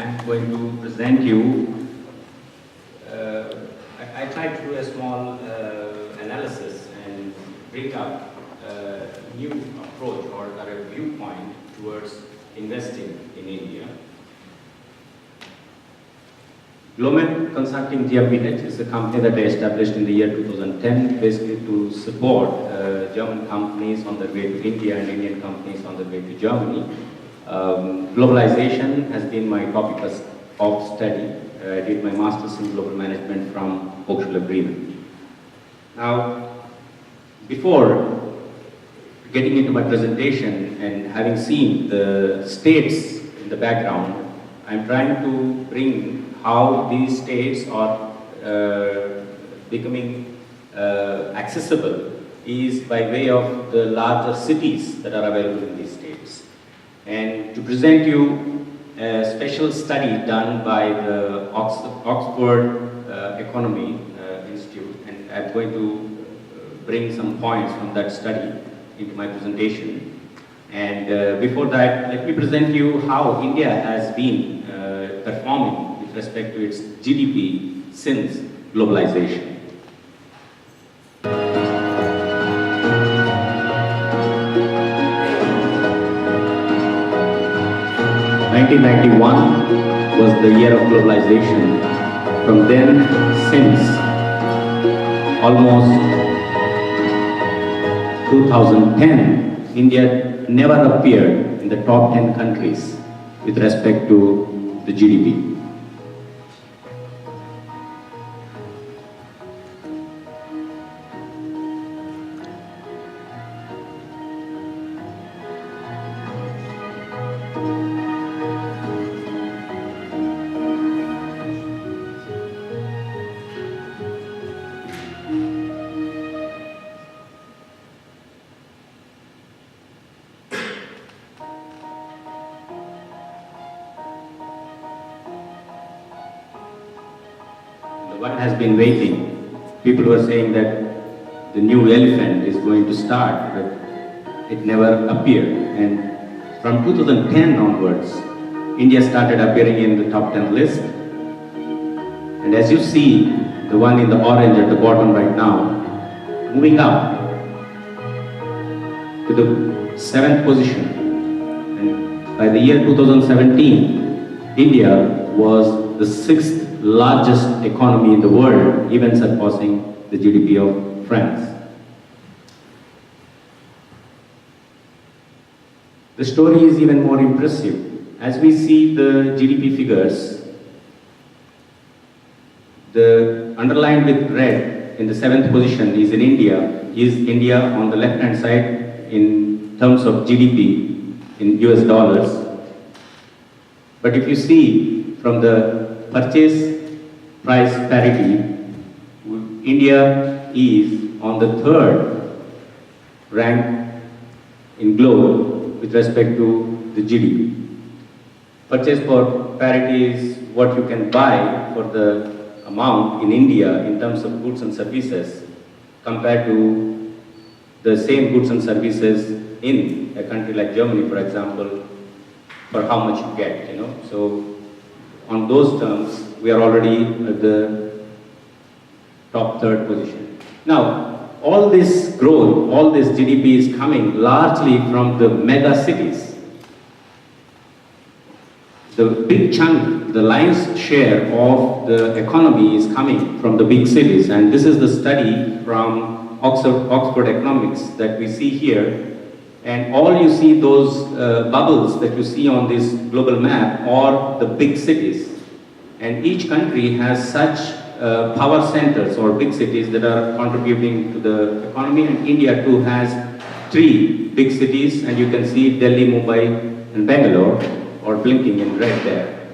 I'm going to present you. I tried to do a small analysis and bring up a new approach or a viewpoint towards investing in India. Global Consulting GmbH is a company that I established in the year 2010, basically to support German companies on their way to India and Indian companies on their way to Germany. Globalization has been my topic of study. I did my master's in global management from Hochschule Bremen. Now, before getting into my presentation and having seen the states in the background, I'm trying to bring how these states are becoming accessible is by way of the larger cities that are available in these states. And to present you a special study done by the Oxford Economy Institute, and I'm going to bring some points from that study into my presentation. And before that, let me present you how India has been performing with respect to its GDP since globalization. 1991 was the year of globalization. From then, since almost 2010, India never appeared in the top 10 countries with respect to the GDP. One has been waiting. People were saying that the new elephant is going to start, but it never appeared. And from 2010 onwards, India started appearing in the top 10 list. And as you see, the one in the orange at the bottom right now, moving up to the 7th position. And by the year 2017, India was the 6th largest economy in the world, even surpassing the GDP of France. The story is even more impressive. As we see the GDP figures, the underlined with red in the 7th position is India on the left hand side in terms of GDP in US dollars. But if you see from the purchase price parity, India is on the 3rd rank in globe with respect to the GDP. Purchase for parity is what you can buy for the amount in India in terms of goods and services compared to the same goods and services in a country like Germany, for example, for how much you get, So on those terms, we are already at the top 3rd position. Now, all this growth, all this GDP is coming largely from the mega cities. The big chunk, the lion's share of the economy is coming from the big cities, and this is the study from Oxford Economics that we see here. And all you see, those bubbles that you see on this global map are the big cities. And each country has such power centers or big cities that are contributing to the economy. And India too has 3 big cities, and you can see Delhi, Mumbai, and Bangalore, or blinking in red there.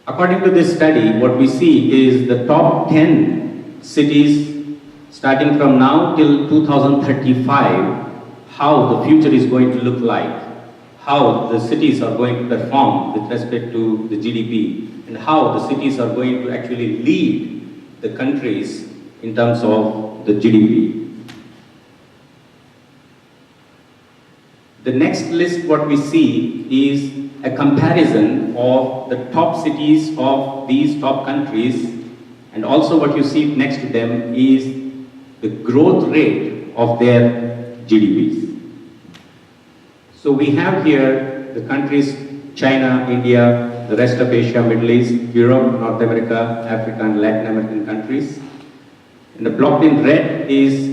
According to this study, what we see is the top 10 cities starting from now till 2035, how the future is going to look like, how the cities are going to perform with respect to the GDP, and how the cities are going to actually lead the countries in terms of the GDP. The next list, what we see is a comparison of the top cities of these top countries, and also what you see next to them is the growth rate of their GDPs. So we have here the countries China, India, the rest of Asia, Middle East, Europe, North America, Africa, and Latin American countries. And the blocked in red is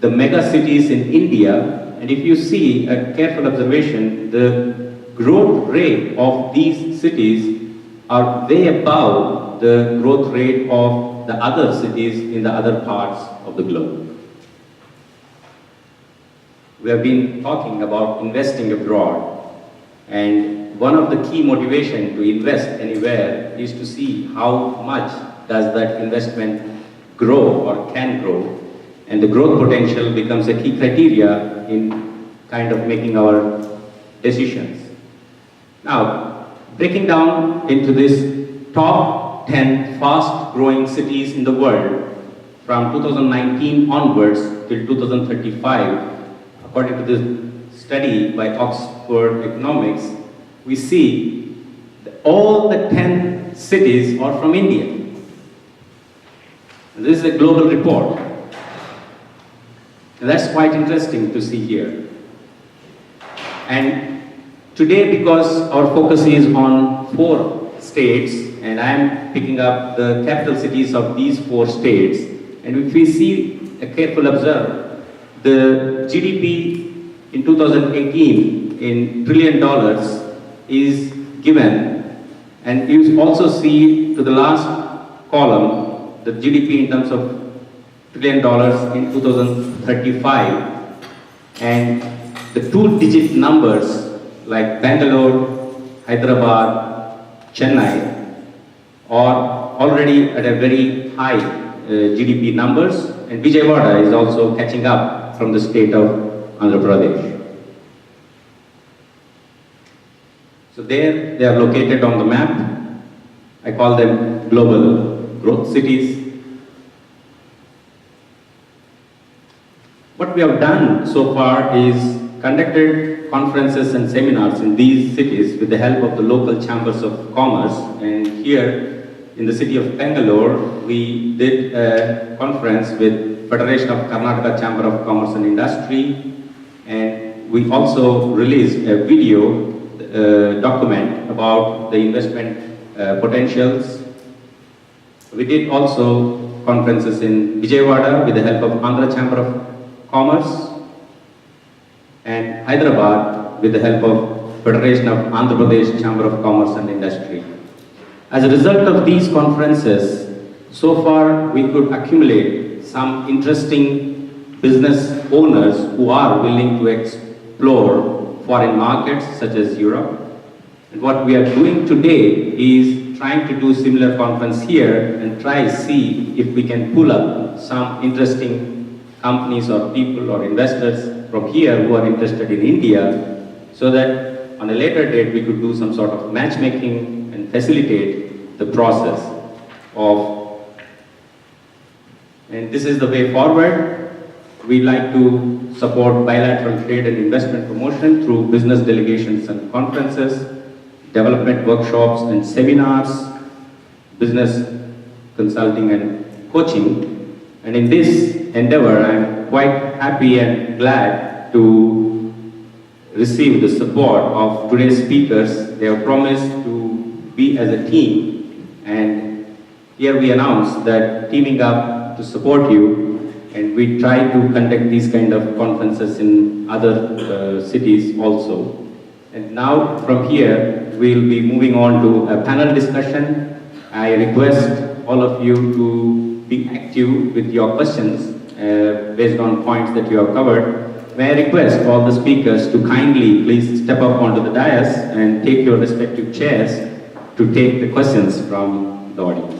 the mega cities in India. And if you see a careful observation, the growth rate of these cities are way above the growth rate of the other cities in the other parts of the globe. We have been talking about investing abroad, and one of the key motivation to invest anywhere is to see how much does that investment grow or can grow, and the growth potential becomes a key criteria in kind of making our decisions. Now, breaking down into this top 10 fast growing cities in the world from 2019 onwards till 2035, according to this study by Oxford Economics, we see that all the 10 cities are from India. And this is a global report. And that's quite interesting to see here. And today, because our focus is on 4 states, and I'm picking up the capital cities of these 4 states, and if we see a careful observer, the GDP in 2018 in $1 trillion is given, and you also see to the last column the GDP in terms of $1 trillion in 2035, and the 2-digit numbers like Bangalore, Hyderabad, Chennai are already at a very high GDP numbers, and Vijayawada is also catching up from the state of Andhra Pradesh. So there they are located on the map. I call them global growth cities. What we have done so far is conducted conferences and seminars in these cities with the help of the local chambers of commerce. And here in the city of Bangalore, we did a conference with Federation of Karnataka Chamber of Commerce and Industry, and we also released a video document about the investment potentials. We did also conferences in Vijayawada with the help of Andhra Chamber of Commerce, and Hyderabad with the help of Federation of Andhra Pradesh Chamber of Commerce and Industry. As a result of these conferences, so far we could accumulate some interesting business owners who are willing to explore foreign markets such as Europe. And what we are doing today is trying to do similar conference here and try see if we can pull up some interesting companies or people or investors from here who are interested in India, so that on a later date we could do some sort of matchmaking and facilitate the process of, and this is the way forward. We like to support bilateral trade and investment promotion through business delegations and conferences, development workshops and seminars, business consulting and coaching. And in this endeavor, I'm quite happy and glad to receive the support of today's speakers. They have promised to be as a team, and here we announce that teaming up to support you, and we try to conduct these kind of conferences in other cities also. And now from here, we'll be moving on to a panel discussion. I request all of you to be active with your questions based on points that you have covered. May I request all the speakers to kindly please step up onto the dais and take your respective chairs to take the questions from the audience.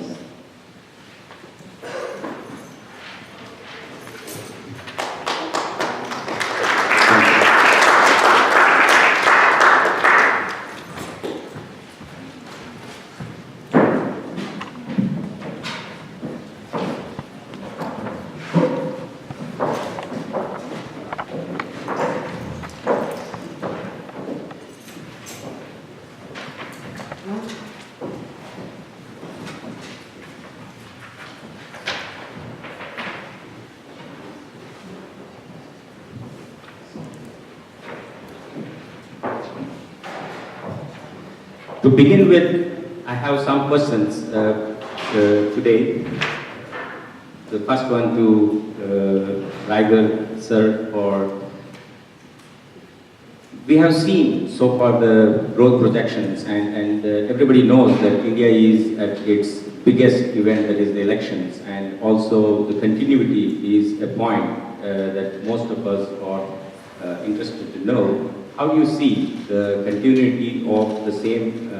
To begin with, I have some questions today. The first one to Raigar sir, we have seen so far the growth projections, and everybody knows that India is at its biggest event, that is the elections, and also the continuity is a point that most of us are interested to know. How do you see the continuity of the same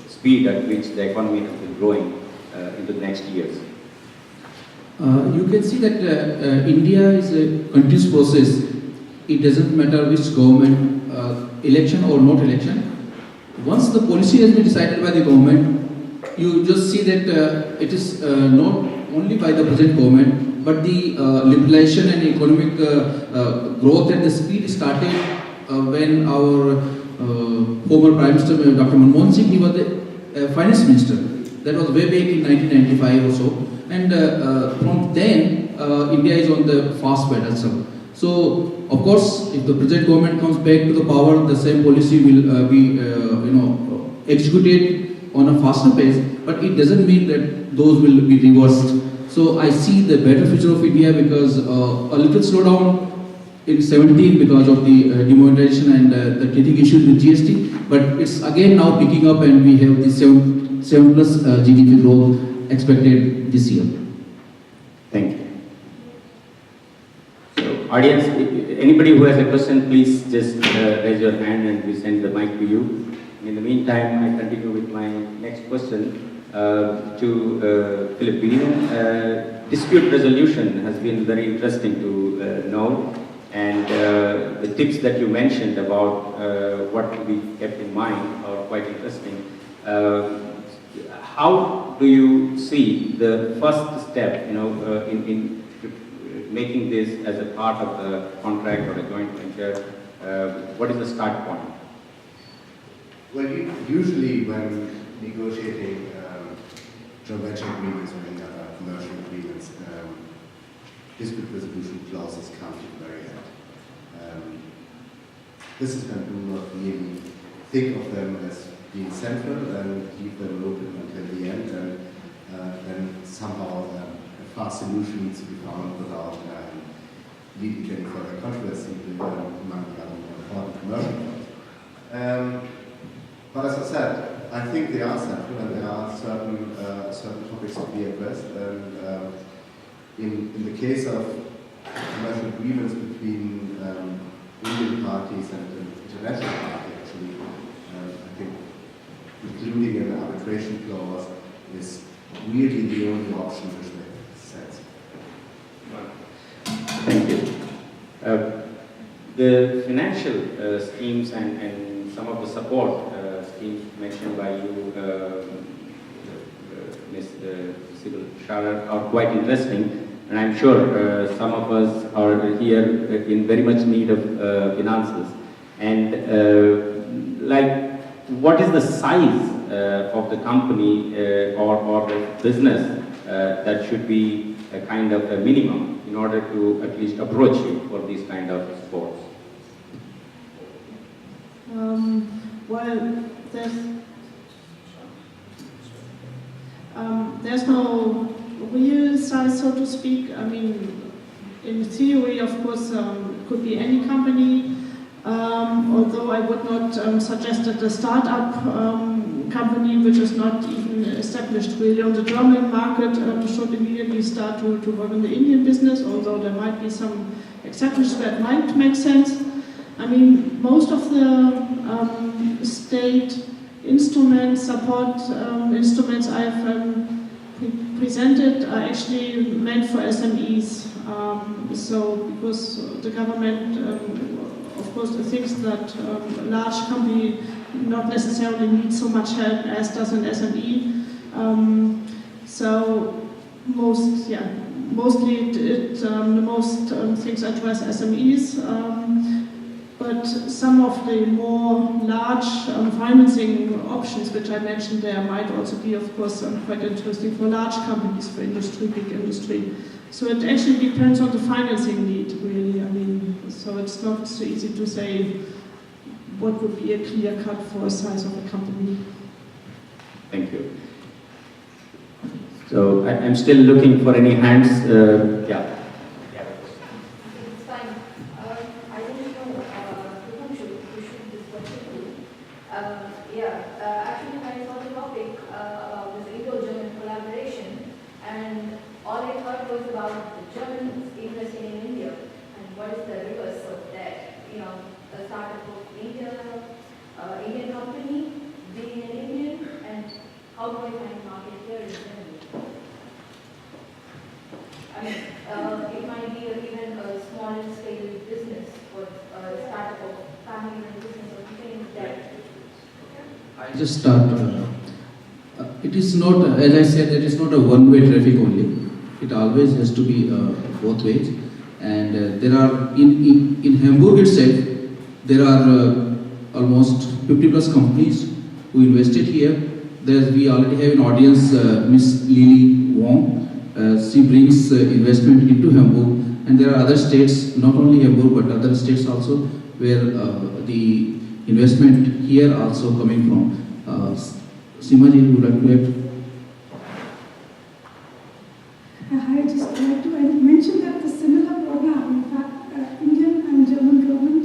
speed at which the economy has been growing into the next years? You can see that India is a continuous process. It doesn't matter which government, election or not election. Once the policy has been decided by the government, you just see that it is not only by the present government, but the liberalization and economic growth and the speed started when our former Prime Minister Dr. Manmohan Singh, he was the Finance Minister. That was way back in 1995 or so. And from then, India is on the fast pedal. So, of course, if the present government comes back to the power, the same policy will be, executed on a faster pace. But it doesn't mean that those will be reversed. So, I see the better future of India because a little slowdown in 17 because of the demonetization and the teething issues with GST. But it's again now picking up, and we have the 7+ GDP growth expected this year. Thank you. So, audience, anybody who has a question, please just raise your hand and we send the mic to you. In the meantime, I continue with my next question to Philip Gideon. Dispute resolution has been very interesting to know, and the tips that you mentioned about what to be kept in mind are quite interesting. How do you see the first step, in making this as a part of the contract or a joint venture? What is the start point? Well, usually when negotiating joint venture agreements or any other commercial agreements, dispute resolution clauses come to the very end. This is when do not really think of them as being central and keep them open until the end, and then somehow a fast solution needs to be found without leading to any further controversy among the other more important commercial points. But as I said, I think they are central, and there are certain topics to be addressed. And in the case of commercial agreements between Indian parties and an international party, actually, I think including an arbitration clause is really the only option which makes sense. Thank you. The financial schemes and some of the support schemes mentioned by you, Ms. Sibyl Schaller, are quite interesting. And I'm sure some of us are here in very much need of finances. And what is the size of the company or the business that should be a kind of a minimum in order to at least approach you for these kind of sports? Well, there's no real size, so to speak. I mean, in theory, of course, it could be any company, although I would not suggest that a startup company, which is not even established really on the German market, should immediately start to work in the Indian business, although there might be some exceptions where it might make sense. I mean, most of the state instruments, support instruments I've presented are actually meant for SMEs. Because the government, of course, thinks that a large company not necessarily needs so much help as does an SME. Mostly the most things address SMEs. But some of the more large financing options which I mentioned there might also be, of course, quite interesting for large companies, for industry, big industry. So it actually depends on the financing need, really. I mean, so it's not so easy to say what would be a clear cut for a size of a company. Thank you. So I'm still looking for any hands. Yeah. It's fine. I don't know to whom you should this question to. Actually, when I saw the topic about this Indo-German collaboration, and all I thought was about the Germans investing in India, and what is the reverse of that? You know, a startup of India, Indian company, being an Indian, and how do I find market here in Germany? I mean, it might be even a small scale business or a startup or family run business or something like that. I just start. It is not, as I said, it is not a one-way traffic only. It always has to be both ways. And there are, in Hamburg itself, there are almost 50 plus companies who invested here. We already have an audience, Miss Lily Wong. She brings investment into Hamburg, and there are other states, not only Hamburg but other states also, where the investment here also coming from. Simaji, would you like to add? I just like to mention that the similar program, in fact, Indian and German government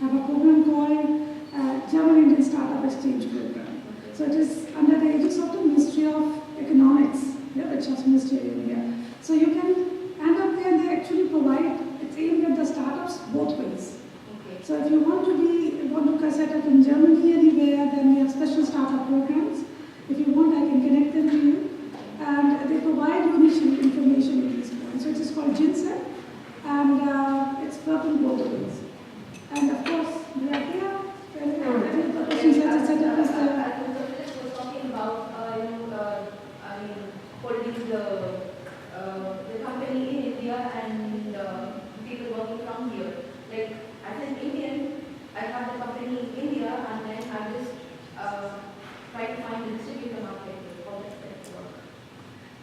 have a program called German-Indian Startup Exchange Program. So it is under the aegis of the Ministry of Economics, which is Ministry of India. So you can end up there and they actually provide, it's aimed at the startups both ways. Okay. So if you want to set up in Germany anywhere, then we have special startup programs. If you want, I can connect them to you. And they provide you initial information at this point. So it is called GINSEP, and it's working both ways. And of course, we are here. The question is set up as Philip was talking about, holding the company in India and people working from here. Like, as an Indian, I have the company in India, and then I just try to find a distributor market for that work.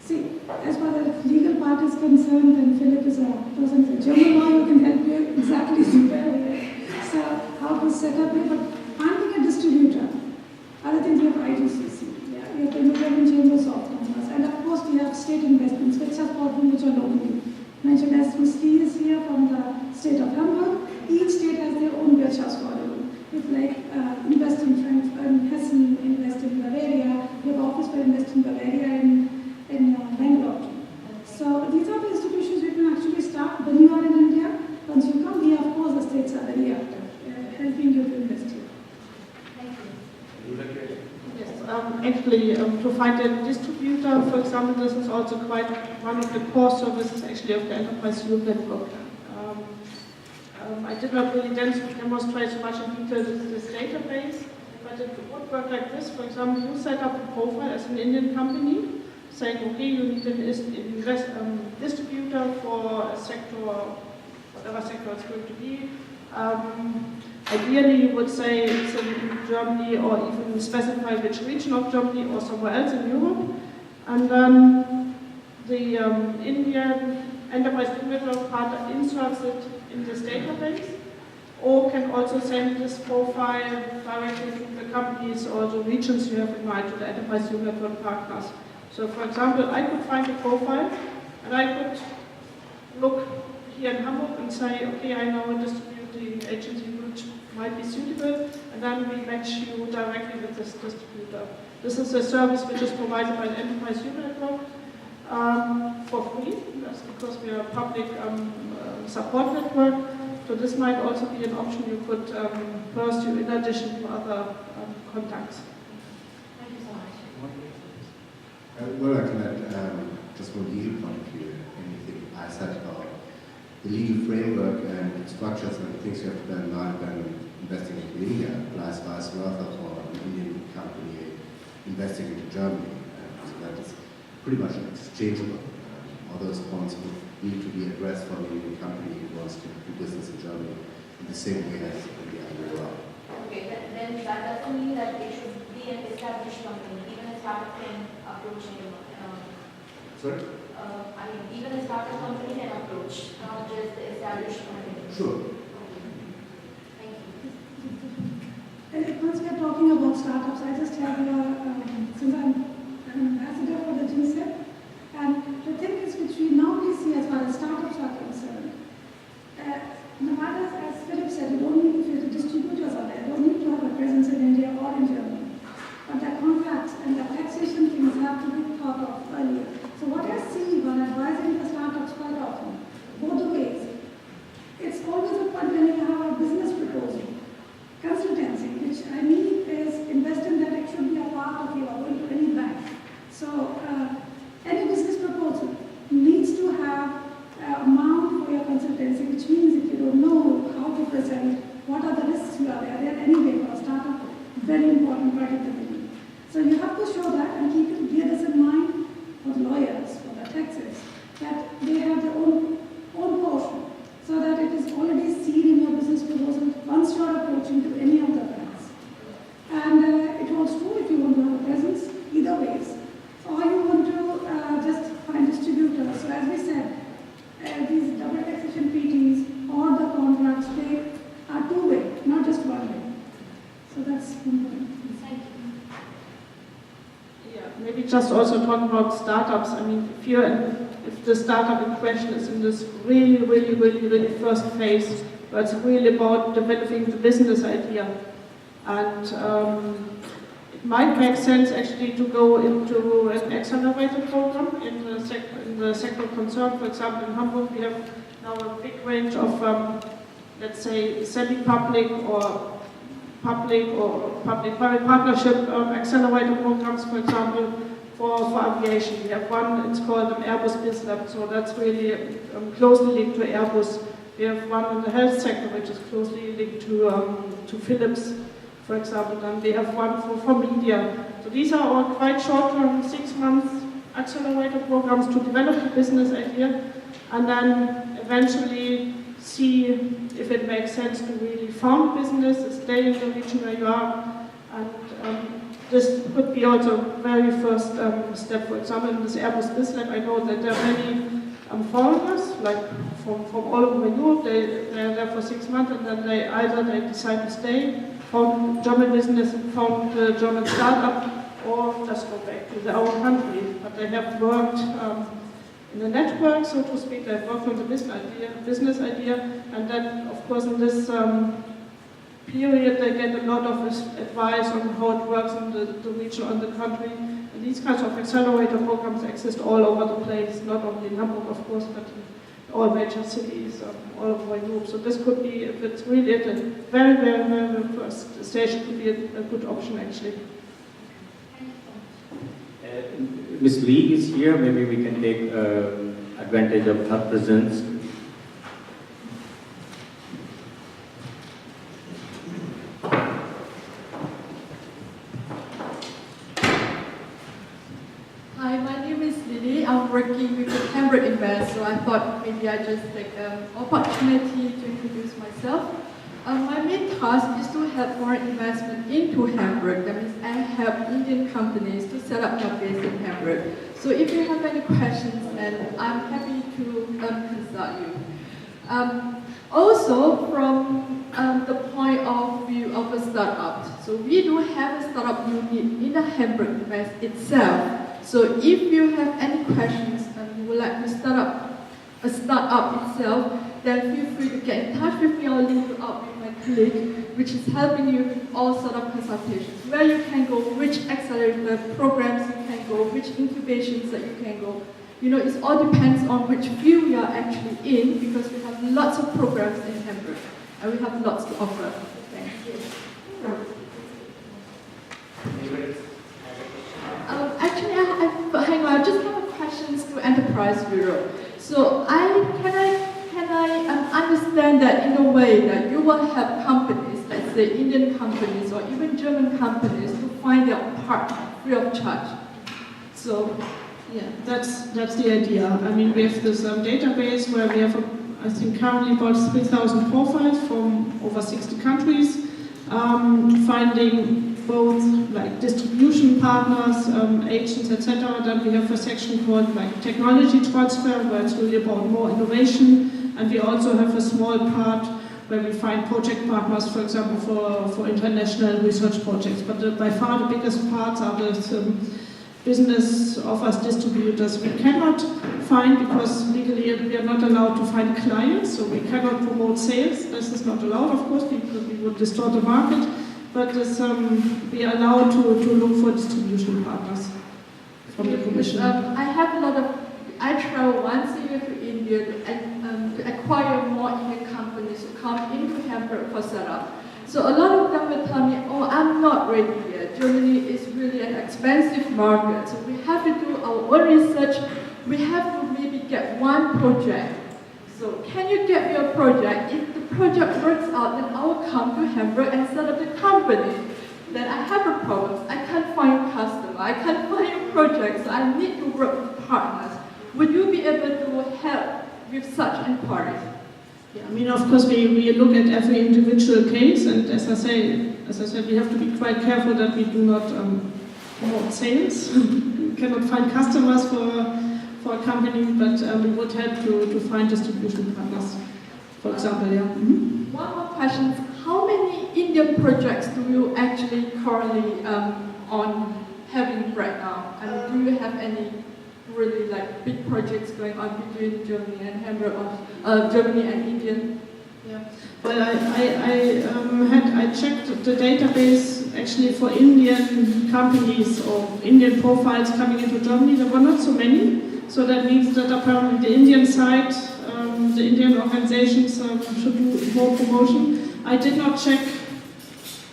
See, as far as the legal part is concerned, then Philip is a person for German law, who can help you exactly so how to set up it. But I'm being a distributor. Other things we have IGCC, we have the Indo-German Chambers of Commerce, and of course we have state investments, which are important, which are locally mentioned. As Ms. Lee is here from the state of Hamburg, each state has their own Wirtschaftsförderung. It's like invest in Hessen, invest in Bavaria, we have office for invest in Bavaria in Bangalore. So these are the institutions you can actually start when you are in India. Once you come here, of course the states are very active, helping you to invest here. Thank you. Yes, actually, to find a distributor, for example, this is also quite one of the core services actually of the Enterprise Europe Network. I did not really demonstrate so much in detail this database, but it would work like this. For example, you set up a profile as an Indian company, saying, okay, you need an distributor for a sector, whatever sector it's going to be. Ideally, you would say it's in Germany, or even specify which region of Germany or somewhere else in Europe. And then the Indian Enterprise Network partner inserts it in this database, or can also send this profile directly to the companies or the regions you have in mind, to the Enterprise Network partners. So, for example, I could find a profile, and I could look here in Hamburg and say, okay, I know a distributing agency which might be suitable, and then we match you directly with this distributor. This is a service which is provided by the Enterprise Network for free. That's because we are a public support network. So this might also be an option you could pursue in addition to other contacts. Thank you so much. Well, I can add just from a legal point of view, anything I said about the legal framework and structures and things you have to bear in mind when investing into India applies vice versa for an Indian company investing into Germany. So that is pretty much exchangeable. All those points would need to be addressed for an Indian company who wants to do business in Germany in the same way as in the other way around. Okay, then that doesn't mean that it should be an established company, even a startup can approach him. Sorry? I mean, even a startup company can approach, not just the established company. Sure. Okay. Thank you. very important right at the beginning. So you have to show that and bear this in mind for the lawyers, for the taxes, that they have their own portion, so that it is already seen in your business proposal once you are approaching to any of the banks. And it holds true if you want to have a presence either ways. Or you want to just find distributors. So as we said, these double taxation PTs or the contracts, they are two-way, not just one-way. So that's one point. Thank you. Yeah, maybe just also talk about startups. I mean, if the startup in question is in this really first phase, where it's really about developing the business idea, and it might make sense actually to go into an accelerator program in the sector concern. For example, in Hamburg we have now a big range of, let's say, semi-public or public-private partnership accelerator programs, for example, for aviation. We have one, it's called Airbus BizLab, so that's really closely linked to Airbus. We have one in the health sector, which is closely linked to Philips, for example, and we have one for media. So these are all quite short-term, 6-month accelerator programs to develop the business idea, and then eventually see if it makes sense to really found business, stay in the region where you are, and this could be also very first step. For example, in this Airbus BizLab, I know that there are many foreigners, like from all over Europe. They're there for 6 months, and then they decide to stay, found German business, found a German startup, or just go back to their own country. But they have worked in a network, so to speak. They've worked on the business idea, and then, of course, in this period, they get a lot of advice on how it works in the region, on the country. And these kinds of accelerator programs exist all over the place, not only in Hamburg, of course, but in all major cities all over Europe. So this could be, if it's really at a very first stage, it could be a good option, actually. Ms. Lee is here. Maybe we can take advantage of her presence. Hi, my name is Lily. I'm working with the Hamburg Invest, so I thought maybe I just take an opportunity to introduce myself. My main task is to help foreign investment into Hamburg. That means I help Indian companies to set up their base in Hamburg. So if you have any questions, then I'm happy to consult you. Also, from the point of view of a startup, so we do have a startup unit in the Hamburg Invest itself. So if you have any questions and you would like to start up a startup itself, then feel free to get in touch with me. I'll link you up with my colleague, which is helping you with all sort of consultations, where you can go, which accelerator programs you can go, which incubations that you can go. You know, it all depends on which field you are actually in, because we have lots of programs in Hamburg, and we have lots to offer. Thank you. Actually, hang on, I just have a questions to Enterprise Bureau. So can I understand that in a way that you will help companies, let's say Indian companies or even German companies, to find their partner free of charge? So, yeah. That's the idea. I mean, we have this database where we have, I think, currently about 3,000 profiles from over 60 countries, finding both like distribution partners, agents, etc. Then we have a section called like technology transfer, where it's really about more innovation, and we also have a small part where we find project partners, for example, for international research projects. But by far the biggest parts are the business offers distributors. We cannot find, because legally we are not allowed to find clients, so we cannot promote sales. This is not allowed, of course, because we would distort the market. But this, we are allowed to look for distribution partners from the Commission. I travel once a year to India to acquire more Indian companies to come into Hamburg for setup. So a lot of them will tell me, oh, I'm not ready yet. Germany is really an expensive market. So we have to do our own research. We have to maybe get one project. So can you get me a project? If the project works out, then I will come to Hamburg and set up the company. Then I have a problem. I can't find a customer. I can't find a project. So I need to work with partners. Would you be able to help with such inquiries? Yeah, I mean, of course, we look at every individual case, and as I said, we have to be quite careful that we do not promote sales. We cannot find customers for a company, but we would help to find distribution partners, for example. Yeah. Mm-hmm. One more question: how many Indian projects do you actually currently on having right now? And do you have any really like big projects going on between Germany and Hamburg, or Germany and Indian? Yeah. Well, I checked the database actually for Indian companies or Indian profiles coming into Germany. There were not so many, so that means that apparently the Indian side, the Indian organizations should do more promotion. I did not check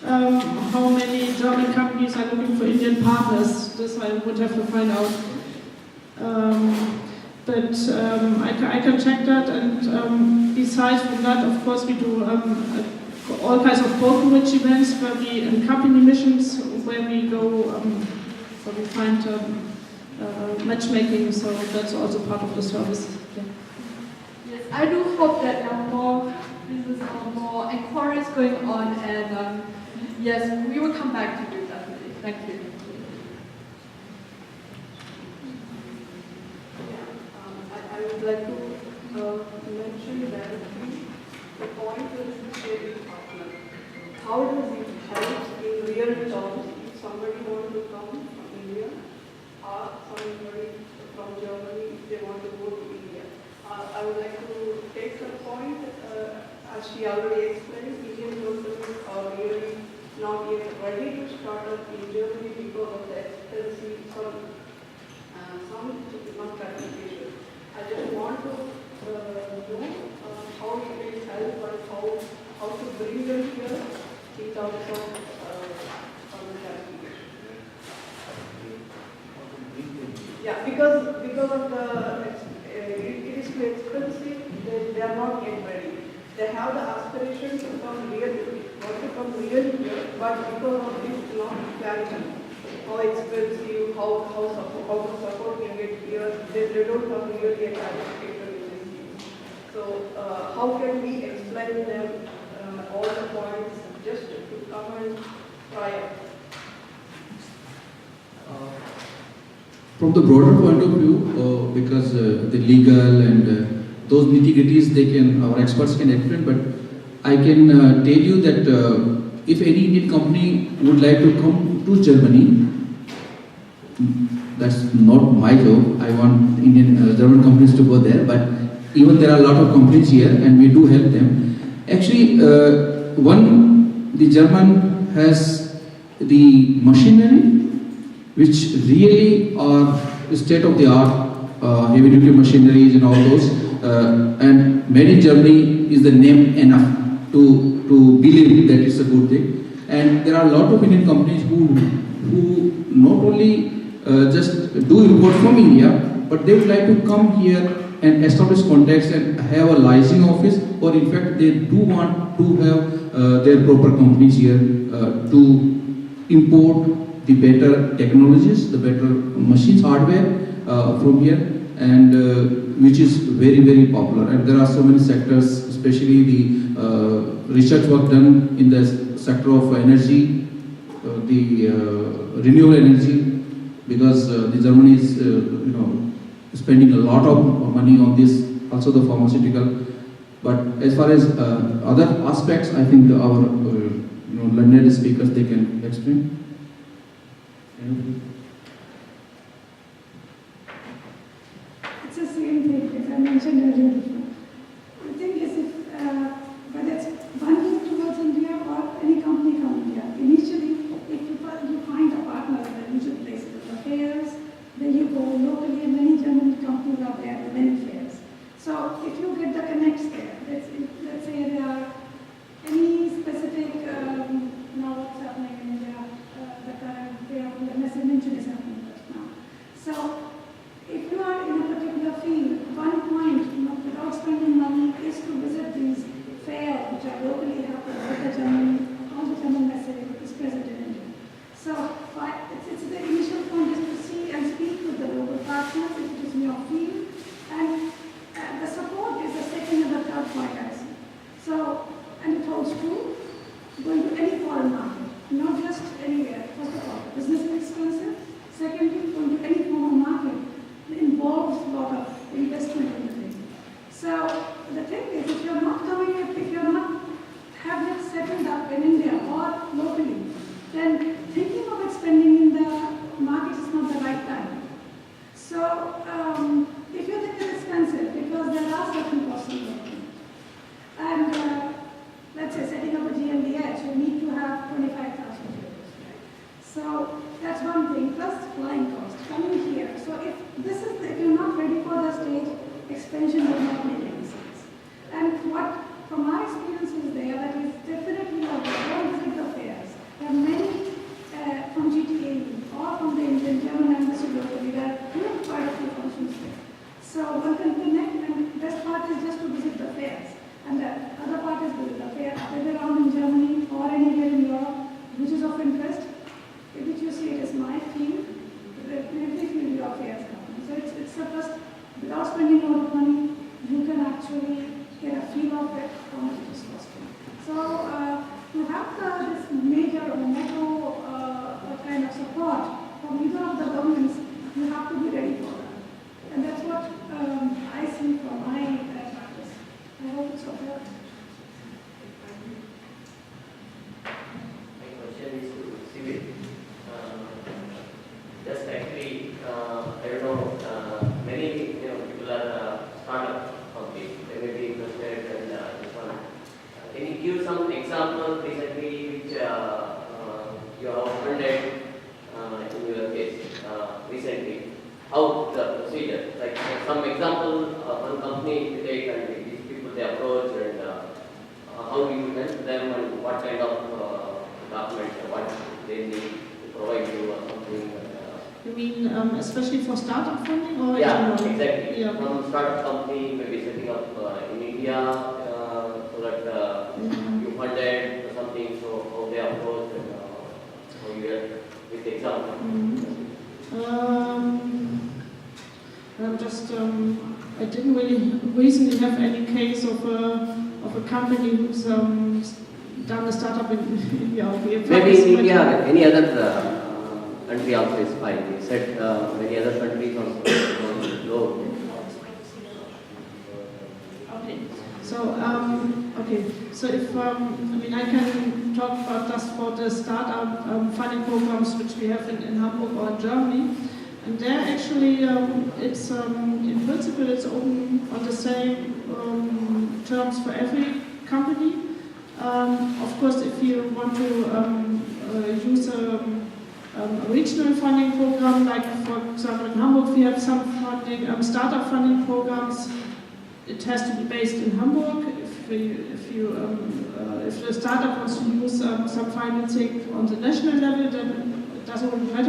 how many German companies are looking for Indian partners. This I would have to find out. But I can check that, and besides from that, of course, we do all kinds of brokerage events where we, and company missions where we go, where we find matchmaking, so that's also part of the service. Yeah. Yes, I do hope that there are more business or more inquiries going on, and yes, we will come back to you definitely. Thank you. I would like to mention that the point is sharing partner. How does it help in real terms if somebody wants to come from India or somebody from Germany if they want to go to India? I would like to take the point, as she already explained, Indian companies are really not yet ready to start up in Germany because of the expensive, some not clarification. I just want to know how it will help and how to bring them here in terms of clarification. Yeah, because of the it is too expensive. They are not yet ready. They have the aspiration to come real, want to come real here, but because of this not clarity, how expensive, how to support can get here, they don't have really a clarification in this case. So how can we explain them all the points just to come and try it? From the broader point of view, because the legal and those nitty-gritties our experts can explain, but I can tell you that if any Indian company would like to come to Germany, that's not my job. I want Indian German companies to go there, but even there are a lot of companies here, and we do help them. Actually, the German has the machinery, which really are state-of-the-art, heavy-duty machineries and all those, and made in Germany is the name enough to believe that it's a good thing. And there are a lot of Indian companies who not only just do import from India, but they would like to come here and establish contacts and have a licensing office, or in fact they do want to have their proper companies here to import the better technologies, the better machines, hardware from here, and which is very, very popular. And there are so many sectors, especially the research work done in the sector of energy, the renewable energy, because the Germany is spending a lot of money on this, also the pharmaceutical. But as far as other aspects, I think our learned speakers, they can explain. It's the same thing as I mentioned earlier before. The thing is, whether it's bundling towards India or any company from India, initially, if you find a partner in the usual places, the fairs, then you go locally, and many German companies are there, the many fairs. So if you get the connects there, let's say there are any specific, now what's happening in India, the current fair, as I mentioned not just anywhere. First of all, business is expensive. Secondly, going to any form of market involves a lot of investment in the thing. So the thing is, if you're not have it settled up in India or locally, then thinking of expanding in the market is not the right time. So if you think it's expensive, because there are certain costs involved, and let's say setting up a GmbH, you need to have 25,000 euros. So that's one thing, plus flying cost coming here. So if you're not ready for the stage, expansion will not make any sense. And what, from our experiences there, that is definitely a very visit the fairs. There are many from GTA or from the Indo-German embassy locally that do quite a few functions there. So one can connect, and best part is just to visit the fairs. And the other part is visit the fair either around in Germany or anywhere in Europe, which is of interest, which you see it as my field, every field of fairs happening. So it's a first, without spending a lot of money, you can actually get a feel of it, how much it is costing. So to have this major or macro kind of support from either of the governments, you have to be ready for that. And that's what I see from my practice. I hope it's okay. My question is to Civil. Just actually, I don't know, many people are startup companies. They may be interested in this one. Can you give some examples recently which you have funded in your case recently? How the procedure? Like some example, one company you take and these people they approach and how do you help them and what kind of documents or what they need to provide you or something? You mean especially for startup funding or? Yeah, exactly. Yeah. Some startup company maybe setting up in India so that you funded or something, so how they approach and how you help with the example. I didn't really recently have any case of a company who's done a startup in India. Maybe in India or any other country also is fine. You said many other countries also on the globe. Okay. So if I can talk about just for the startup funding programs which we have in Hamburg or in Germany. And there actually, it's in principle it's open on the same terms for every company. Of course, if you want to use a regional funding program, like for example in Hamburg, we have some funding, startup funding programs. It has to be based in Hamburg. If the startup wants to use some financing on the national level, then it doesn't really matter.